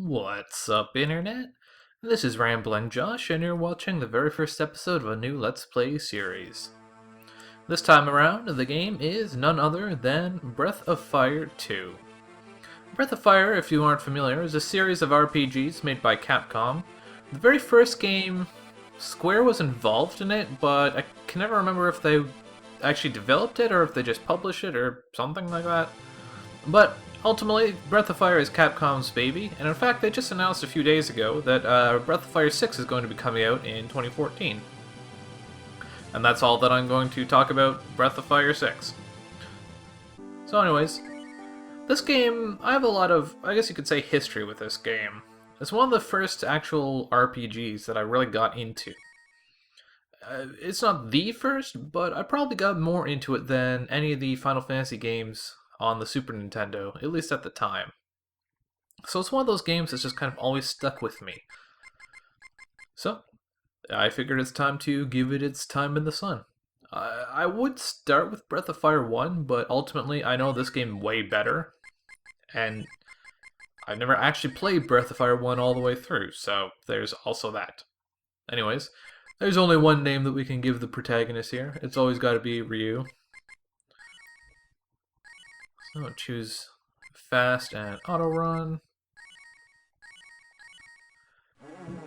What's up, Internet? This is Rambling Josh, and you're watching the very first episode of a new Let's Play series. This time around, the game is none other than Breath of Fire 2. Breath of Fire, if you aren't familiar, is a series of RPGs made by Capcom. The very first game, Square was involved in it, but I can never remember if they actually developed it or if they just published it or something like that. But ultimately, Breath of Fire is Capcom's baby, and in fact they just announced a few days ago that Breath of Fire 6 is going to be coming out in 2014. And that's all that I'm going to talk about Breath of Fire 6. So anyways, this game, I have a lot of, I guess you could say, history with this game. It's one of the first actual RPGs that I really got into. It's not the first, but I probably got more into it than any of the Final Fantasy games on the Super Nintendo, at least at the time. So it's one of those games that's just kind of always stuck with me. So, I figured it's time to give it its time in the sun. I would start with Breath of Fire 1, but ultimately I know this game way better, and I've never actually played Breath of Fire 1 all the way through, so there's also that. Anyways, there's only one name that we can give the protagonist here. It's always got to be Ryu. So choose fast and auto run.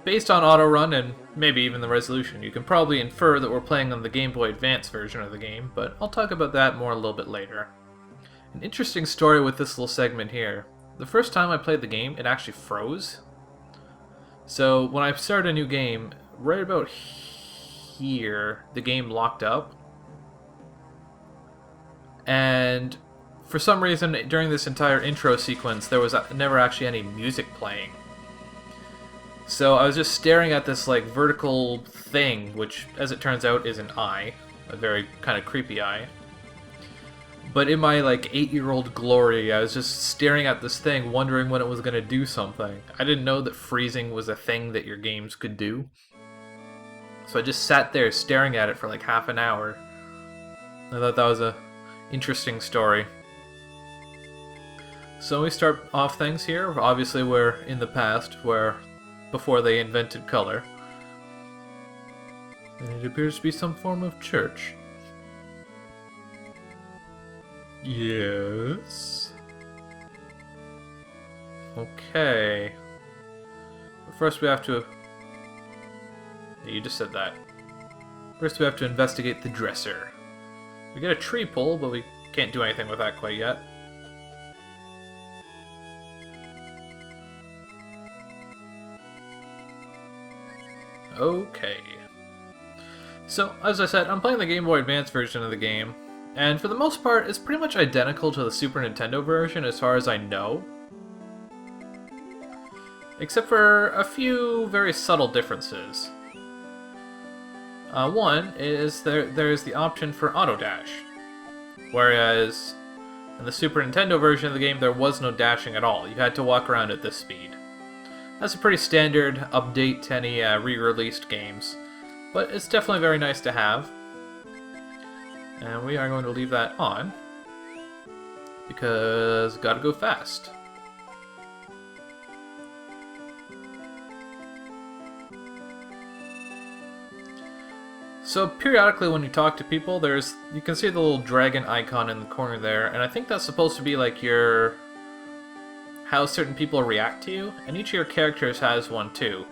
Based on auto run and maybe even the resolution, you can probably infer that we're playing on the Game Boy Advance version of the game, but I'll talk about that more a little bit later. An interesting story with this little segment here. The first time I played the game, it actually froze. So when I started a new game, right about here, the game locked up. And for some reason, during this entire intro sequence, there was never actually any music playing. So I was just staring at this like vertical thing, which, as it turns out, is an eye, a very kind of creepy eye. But in my like 8-year-old glory, I was just staring at this thing, wondering when it was going to do something. I didn't know that freezing was a thing that your games could do. So I just sat there staring at it for like half an hour. I thought that was a interesting story. So we start off things here. Obviously we're in the past, where before they invented color. And it appears to be some form of church. Yes. Okay. But first we have to... You just said that. First we have to investigate the dresser. We get a tree pull, but we can't do anything with that quite yet. Okay. So, as I said, I'm playing the Game Boy Advance version of the game, and for the most part, it's pretty much identical to the Super Nintendo version as far as I know. Except for a few very subtle differences. One is there's the option for auto dash, whereas in the Super Nintendo version of the game there was no dashing at all. You had to walk around at this speed. That's a pretty standard update to any re-released games, but it's definitely very nice to have. And we are going to leave that on, because gotta go fast. So periodically when you talk to people, you can see the little dragon icon in the corner there, and I think that's supposed to be like how certain people react to you, and each of your characters has one too.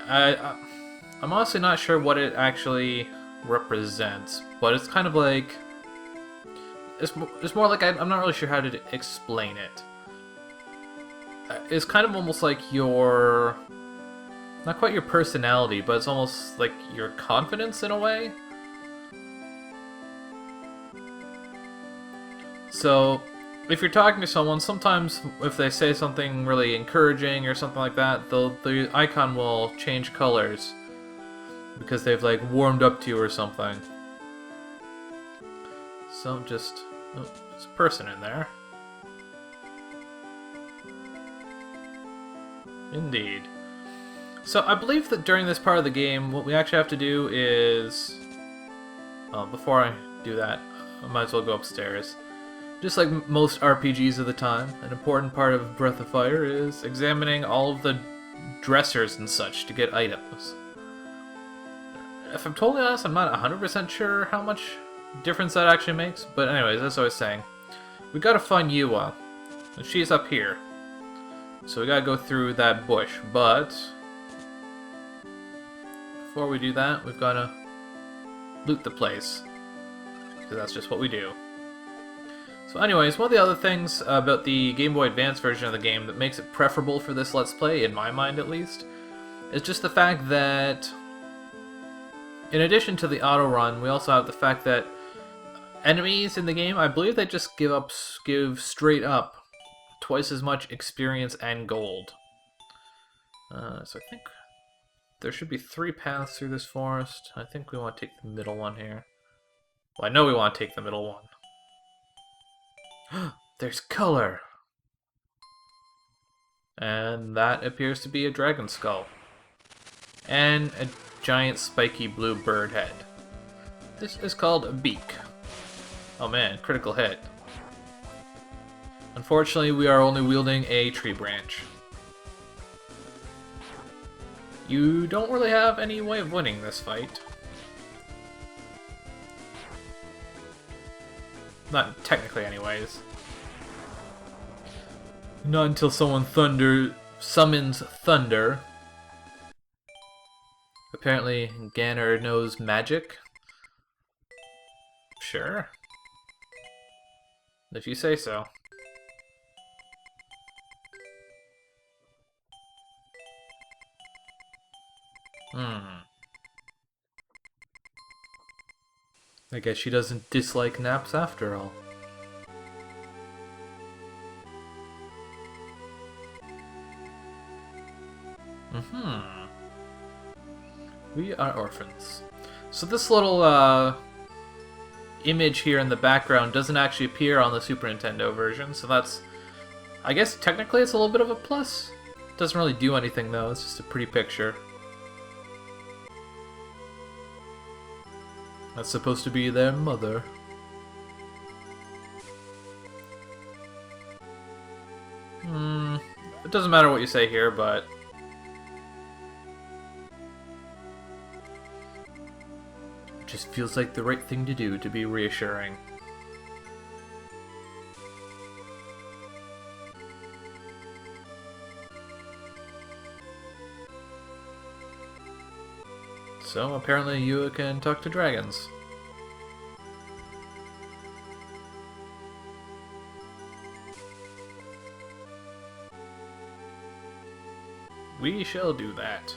I'm honestly not sure what it actually represents, but it's kind of like... It's more like, I'm not really sure how to explain it. It's kind of almost like your... Not quite your personality, but it's almost like your confidence in a way. So, if you're talking to someone, sometimes if they say something really encouraging or something like that, the icon will change colors because they've like warmed up to you or something. So just... Oh, there's a person in there. Indeed. So I believe that during this part of the game, what we actually have to do is... before I do that, I might as well go upstairs. Just like most RPGs of the time, an important part of Breath of Fire is examining all of the dressers and such to get items. If I'm totally honest, I'm not 100% sure how much difference that actually makes, but anyways, as I was saying, we gotta find Eva, and she's up here. So we gotta go through that bush, but before we do that, we've gotta loot the place, because that's just what we do. So anyways, one of the other things about the Game Boy Advance version of the game that makes it preferable for this Let's Play, in my mind at least, is just the fact that in addition to the auto run, we also have the fact that enemies in the game, I believe they just give straight up twice as much experience and gold. So I think there should be 3 paths through this forest. I think we want to take the middle one here. Well, I know we want to take the middle one. There's color! And that appears to be a dragon skull. And a giant spiky blue bird head. This is called a beak. Oh man, critical hit. Unfortunately, we are only wielding a tree branch. You don't really have any way of winning this fight. Not technically, anyways. Not until someone summons thunder. Apparently, Ganon knows magic. Sure. If you say so. I guess she doesn't dislike naps after all. We are orphans. So this little image here in the background doesn't actually appear on the Super Nintendo version, so that's... I guess technically it's a little bit of a plus. Doesn't really do anything though, it's just a pretty picture. That's supposed to be their mother. It doesn't matter what you say here, but... it just feels like the right thing to do to be reassuring. So, apparently you can talk to dragons. We shall do that.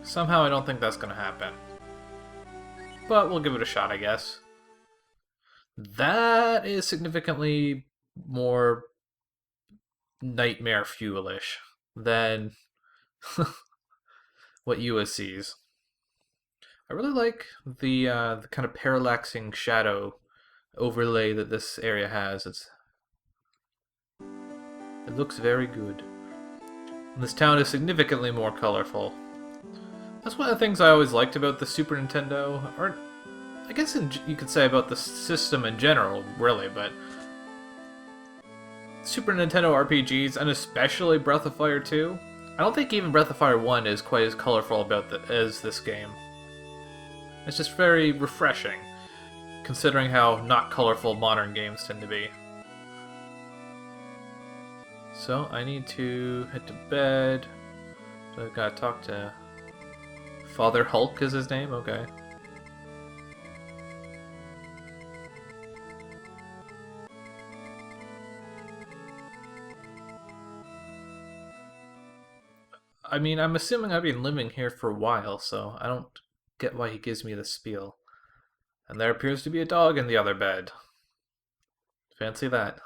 Somehow I don't think that's gonna happen. But we'll give it a shot, I guess. That is significantly more nightmare fuelish than what Yua sees. I really like the kind of parallaxing shadow overlay that this area has. It looks very good. And this town is significantly more colorful. That's one of the things I always liked about the Super Nintendo, or I guess you could say about the system in general, really, but Super Nintendo RPGs, and especially Breath of Fire 2, I don't think even Breath of Fire 1 is quite as colorful as this game. It's just very refreshing, considering how not colorful modern games tend to be. So, I need to head to bed. So I've got to talk to... Father Hulk is his name? Okay. I mean, I'm assuming I've been living here for a while, so I don't get why he gives me the spiel. And there appears to be a dog in the other bed. Fancy that.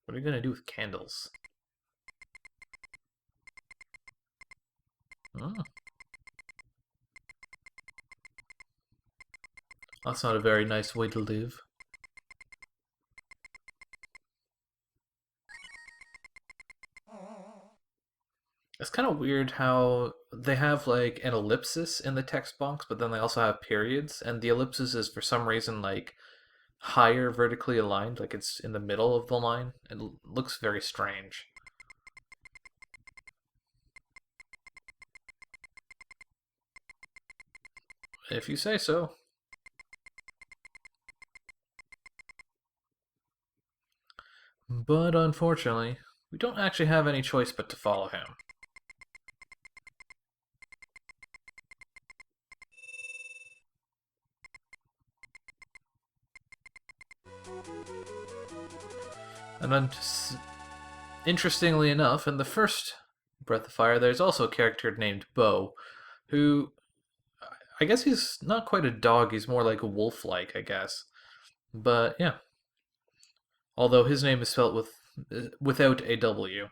What are you gonna do with candles? Oh. That's not a very nice way to live. kind of weird how they have like an ellipsis in the text box, but then they also have periods, and the ellipsis is for some reason like higher vertically aligned, like it's in the middle of the line. It looks very strange. If you say so. But unfortunately, we don't actually have any choice but to follow him. And then, interestingly enough, in the first Breath of Fire, there's also a character named Bo, who I guess he's not quite a dog, he's more like a wolf-like, I guess. But yeah. Although his name is spelled without a W.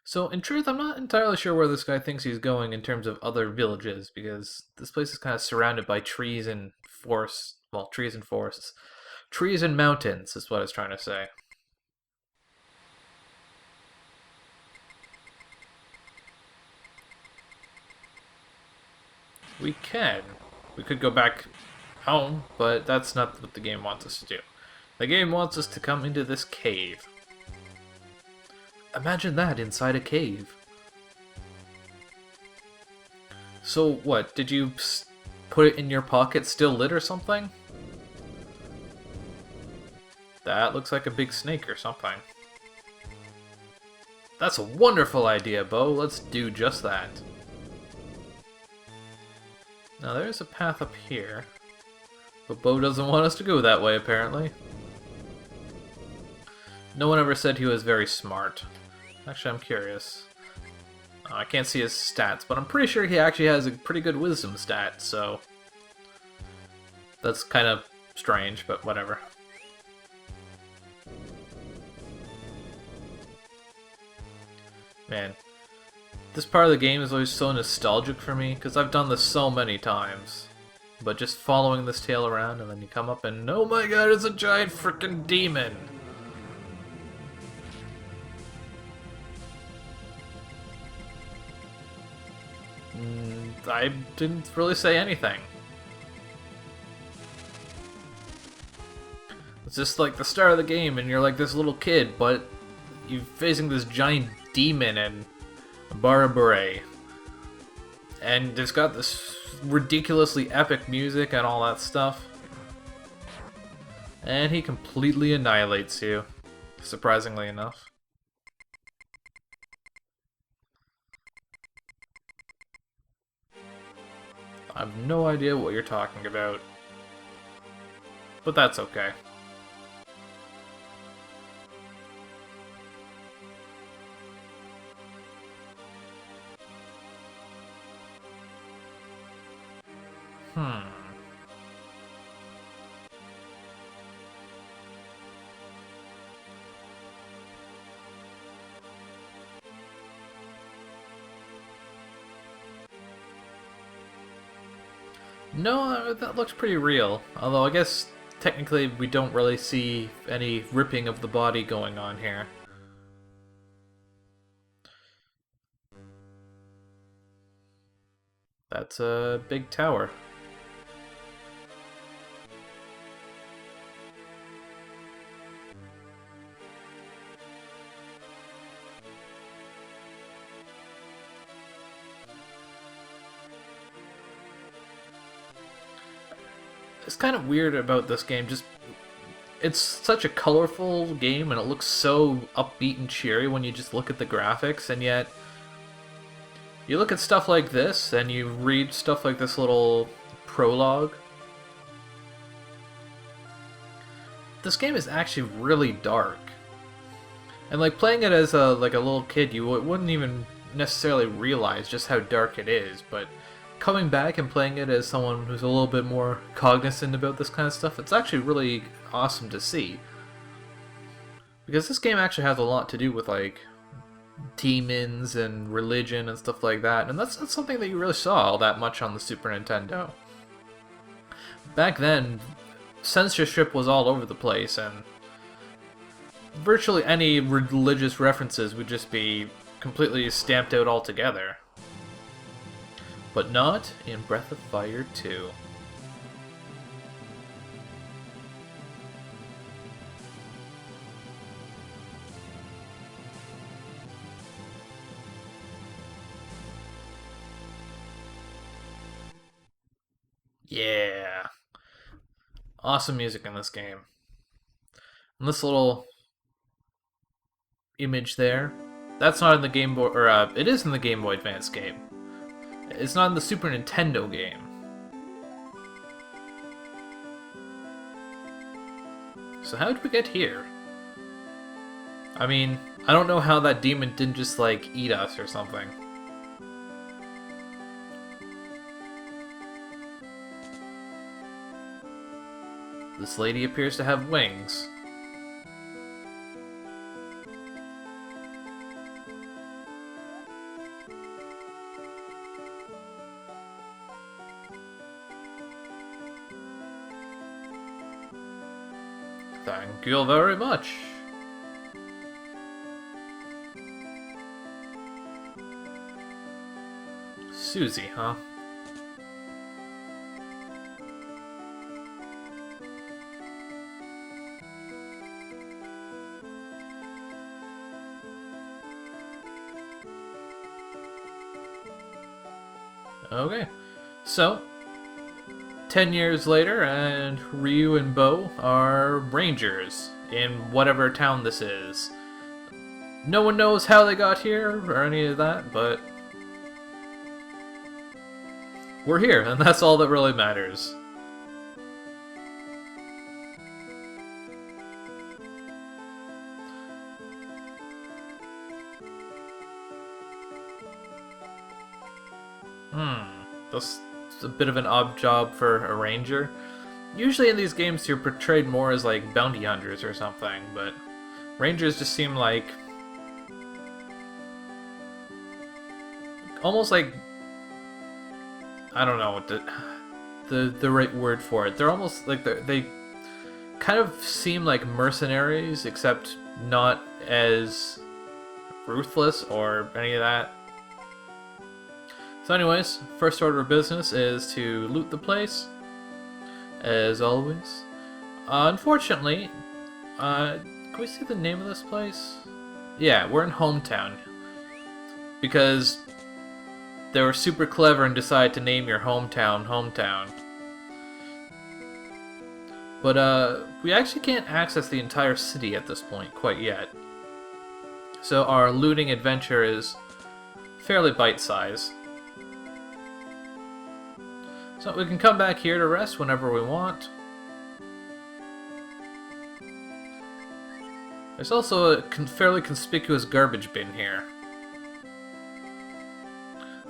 So in truth, I'm not entirely sure where this guy thinks he's going in terms of other villages, because this place is kind of surrounded by trees and forests. Well, trees and forests. Trees and mountains is what I was trying to say. We can. We could go back home, but that's not what the game wants us to do. The game wants us to come into this cave. Imagine that inside a cave. So what, did you put it in your pocket still lit or something? That looks like a big snake or something. That's a wonderful idea, Bo. Let's do just that. Now there's a path up here, but Bo doesn't want us to go that way, apparently. No one ever said he was very smart. Actually, I'm curious. I can't see his stats, but I'm pretty sure he actually has a pretty good wisdom stat, so... That's kind of strange, but whatever. Man, this part of the game is always so nostalgic for me, because I've done this so many times. But just following this tail around, and then you come up and, oh my god, it's a giant freaking demon! I didn't really say anything. It's just like the start of the game, and you're like this little kid, but you're facing this giant demon and Barbare. And it's got this ridiculously epic music and all that stuff. And he completely annihilates you, surprisingly enough. I have no idea what you're talking about. But that's okay. No, that looks pretty real. Although I guess technically we don't really see any ripping of the body going on here. That's a big tower. It's kind of weird about this game, just it's such a colorful game and it looks so upbeat and cheery when you just look at the graphics, and yet you look at stuff like this and you read stuff like this little prologue. This game is actually really dark. And like playing it as a little kid, you wouldn't even necessarily realize just how dark it is, but coming back and playing it as someone who's a little bit more cognizant about this kind of stuff, it's actually really awesome to see. Because this game actually has a lot to do with like demons and religion and stuff like that, and that's not something that you really saw all that much on the Super Nintendo. Back then, censorship was all over the place, and virtually any religious references would just be completely stamped out altogether. But not in Breath of Fire 2. Yeah. Awesome music in this game. And this little image there, that's not in the Game Boy, or it is in the Game Boy Advance game. It's not in the Super Nintendo game. So how did we get here? I mean, I don't know how that demon didn't just, like, eat us or something. This lady appears to have wings. Thank you very much. Susie, huh? Okay, so 10 years later, and Ryu and Bo are rangers in whatever town this is. No one knows how they got here or any of that, but we're here, and that's all that really matters. That's a bit of an odd job for a ranger. Usually in these games you're portrayed more as like bounty hunters or something, but rangers just seem like almost like, I don't know what the right word for it. They're almost like they kind of seem like mercenaries, except not as ruthless or any of that. So anyways, first order of business is to loot the place, as always. Unfortunately, can we see the name of this place? Yeah, we're in Hometown. Because they were super clever and decided to name your hometown, Hometown. But, we actually can't access the entire city at this point quite yet. So our looting adventure is fairly bite-sized. So we can come back here to rest whenever we want. There's also a fairly conspicuous garbage bin here.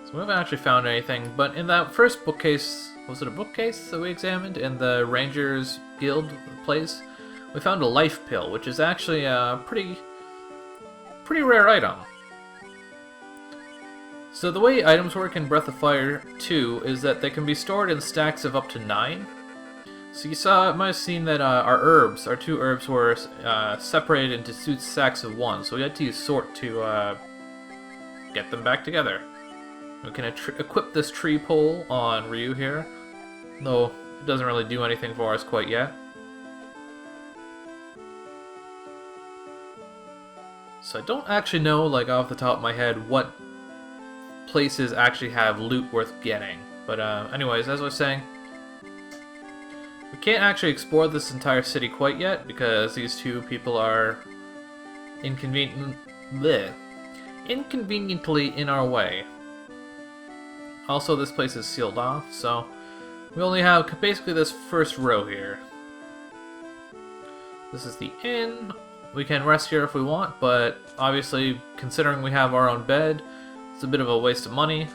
So we haven't actually found anything, but in that first bookcase, was it a bookcase that we examined in the Rangers Guild place? We found a life pill, which is actually a pretty rare item. So the way items work in Breath of Fire 2 is that they can be stored in stacks of up to 9. So you might have seen that our 2 herbs were separated into 2 stacks of 1, so we had to use sort to get them back together. We can equip this tree pole on Ryu here, though it doesn't really do anything for us quite yet. So I don't actually know, like off the top of my head, what places actually have loot worth getting. But anyways, as I was saying, we can't actually explore this entire city quite yet because these 2 people are inconveniently in our way. Also, this place is sealed off, so we only have basically this first row here. This is the inn. We can rest here if we want, but obviously, considering we have our own bed, it's a bit of a waste of money.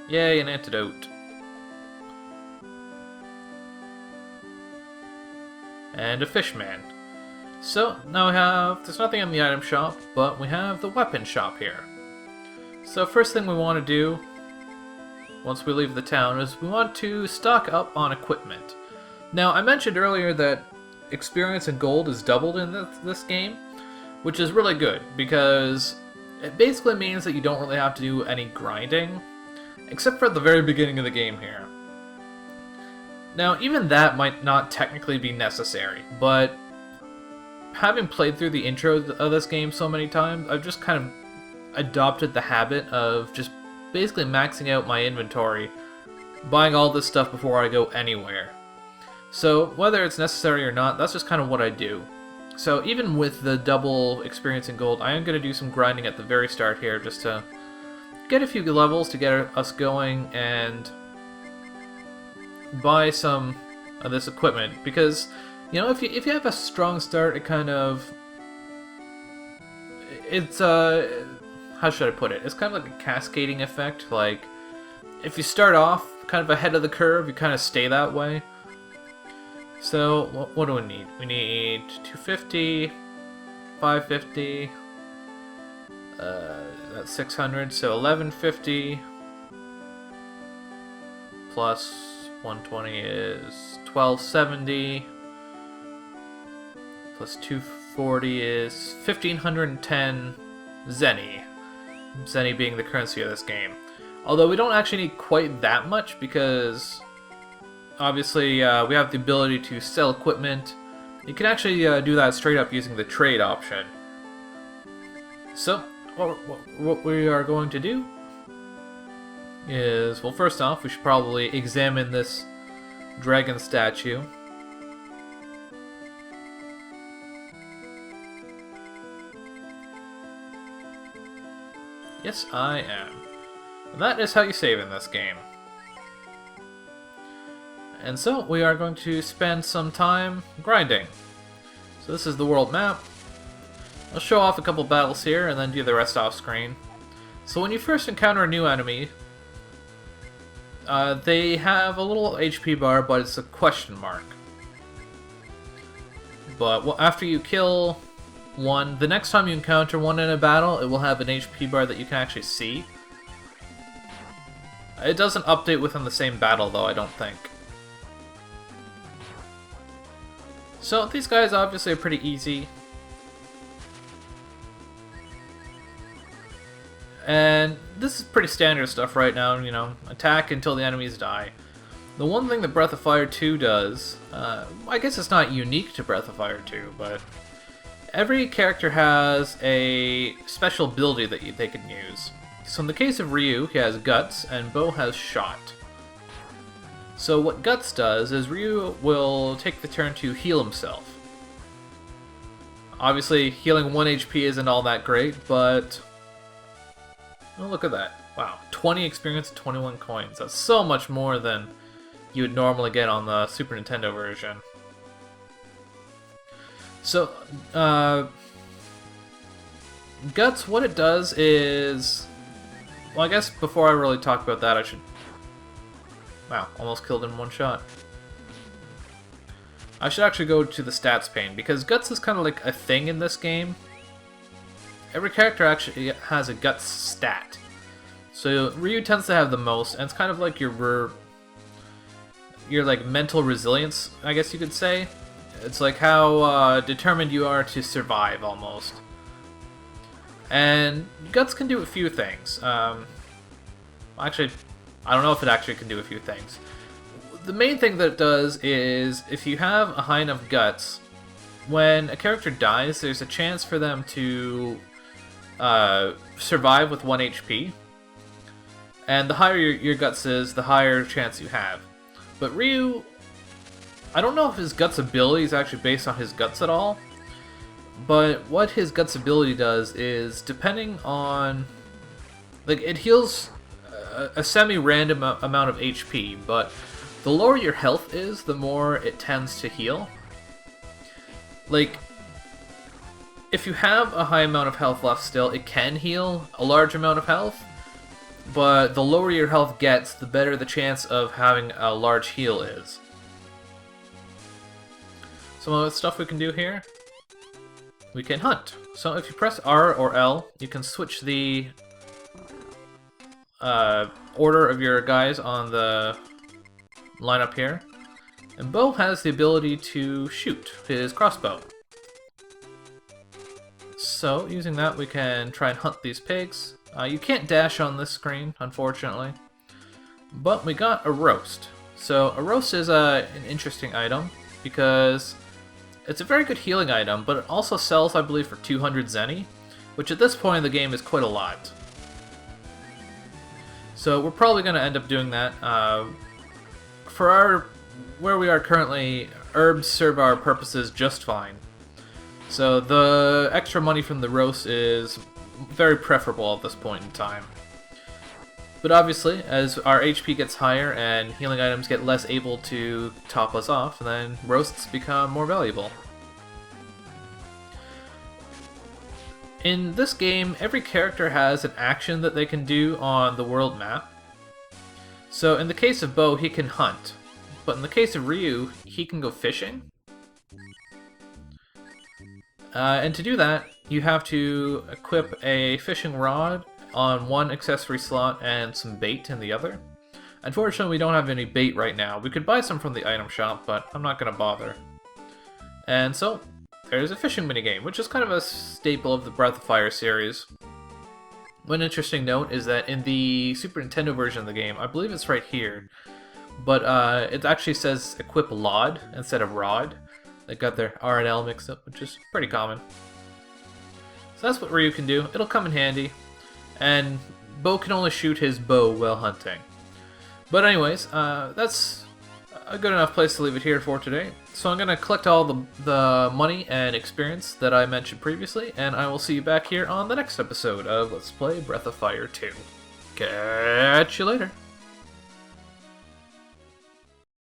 Yay, an antidote. And a fishman. So, now we have, there's nothing in the item shop, but we have the weapon shop here. So first thing we want to do, once we leave the town, is we want to stock up on equipment. Now, I mentioned earlier that experience and gold is doubled in this game. which is really good because it basically means that you don't really have to do any grinding, except for at the very beginning of the game here. Now, even that might not technically be necessary, but having played through the intro of this game so many times, I've just kind of adopted the habit of just basically maxing out my inventory, buying all this stuff before I go anywhere. So whether it's necessary or not, that's just kind of what I do. So even with the double experience in gold, I am going to do some grinding at the very start here just to get a few levels to get us going and buy some of this equipment, because you know, if you have a strong start, it kind of, it's how should I put it? It's kind of like a cascading effect. Like if you start off kind of ahead of the curve, you kind of stay that way. So what do we need? We need 250, 550. That's 600. So 1150 plus 120 is 1270. Plus 240 is 1510 Zenny. Zenny being the currency of this game. Although we don't actually need quite that much because obviously we have the ability to sell equipment. You can actually do that straight up using the trade option. So what we are going to do is, well, first off, we should probably examine this dragon statue. Yes, I am. And that is how you save in this game. And so, we are going to spend some time grinding. So this is the world map. I'll show off a couple battles here and then do the rest off screen. So when you first encounter a new enemy, they have a little HP bar, but it's a question mark. But after you kill one, the next time you encounter one in a battle, it will have an HP bar that you can actually see. It doesn't update within the same battle though, I don't think. So these guys obviously are pretty easy. And this is pretty standard stuff right now, you know, attack until the enemies die. The one thing that Breath of Fire 2 does, I guess it's not unique to Breath of Fire 2, but every character has a special ability that they can use. So in the case of Ryu, he has Guts, and Bo has Shot. So what Guts does is Ryu will take the turn to heal himself. Obviously, healing 1 HP isn't all that great, but oh, look at that. Wow, 20 experience, 21 coins. That's so much more than you would normally get on the Super Nintendo version. So, Guts, what it does is, well, I guess before I really talk about that, I should, wow, almost killed in one shot. I should actually go to the stats pane, because Guts is kind of like a thing in this game. Every character actually has a Guts stat. So Ryu tends to have the most, and it's kind of like your like mental resilience, I guess you could say. It's like how determined you are to survive, almost. And Guts can do a few things. Actually, I don't know if it actually can do a few things. The main thing that it does is, if you have a high enough Guts, when a character dies, there's a chance for them to survive with 1 HP. And the higher your Guts is, the higher chance you have. But Ryu, I don't know if his Guts ability is actually based on his Guts at all. But what his Guts ability does is, depending on, like, it heals a semi-random amount of HP, but the lower your health is, the more it tends to heal. Like, if you have a high amount of health left still, it can heal a large amount of health, but the lower your health gets, the better the chance of having a large heal is. Some of the stuff we can do here, we can hunt. So if you press R or L, you can switch the order of your guys on the lineup here. And Bo has the ability to shoot his crossbow. So using that, we can try and hunt these pigs. You can't dash on this screen, unfortunately. But we got a roast. So a roast is an interesting item because it's a very good healing item, but it also sells, I believe, for 200 zenny, which at this point in the game is quite a lot. So we're probably going to end up doing that. Where we are currently, herbs serve our purposes just fine. So the extra money from the roast is very preferable at this point in time. But obviously, as our HP gets higher and healing items get less able to top us off, then roasts become more valuable. In this game, every character has an action that they can do on the world map. So in the case of Bo, he can hunt. But in the case of Ryu, he can go fishing. And to do that, you have to equip a fishing rod on one accessory slot and some bait in the other. Unfortunately, we don't have any bait right now. We could buy some from the item shop, but I'm not going to bother. And so, there's a fishing minigame, which is kind of a staple of the Breath of Fire series. One interesting note is that in the Super Nintendo version of the game, I believe it's right here, but it actually says equip Lod instead of Rod. They got their R and L mixed up, which is pretty common. So that's what Ryu can do. It'll come in handy. And Bo can only shoot his bow while hunting. But anyways, that's a good enough place to leave it here for today. So I'm going to collect all the money and experience that I mentioned previously, and I will see you back here on the next episode of Let's Play Breath of Fire 2. Catch you later!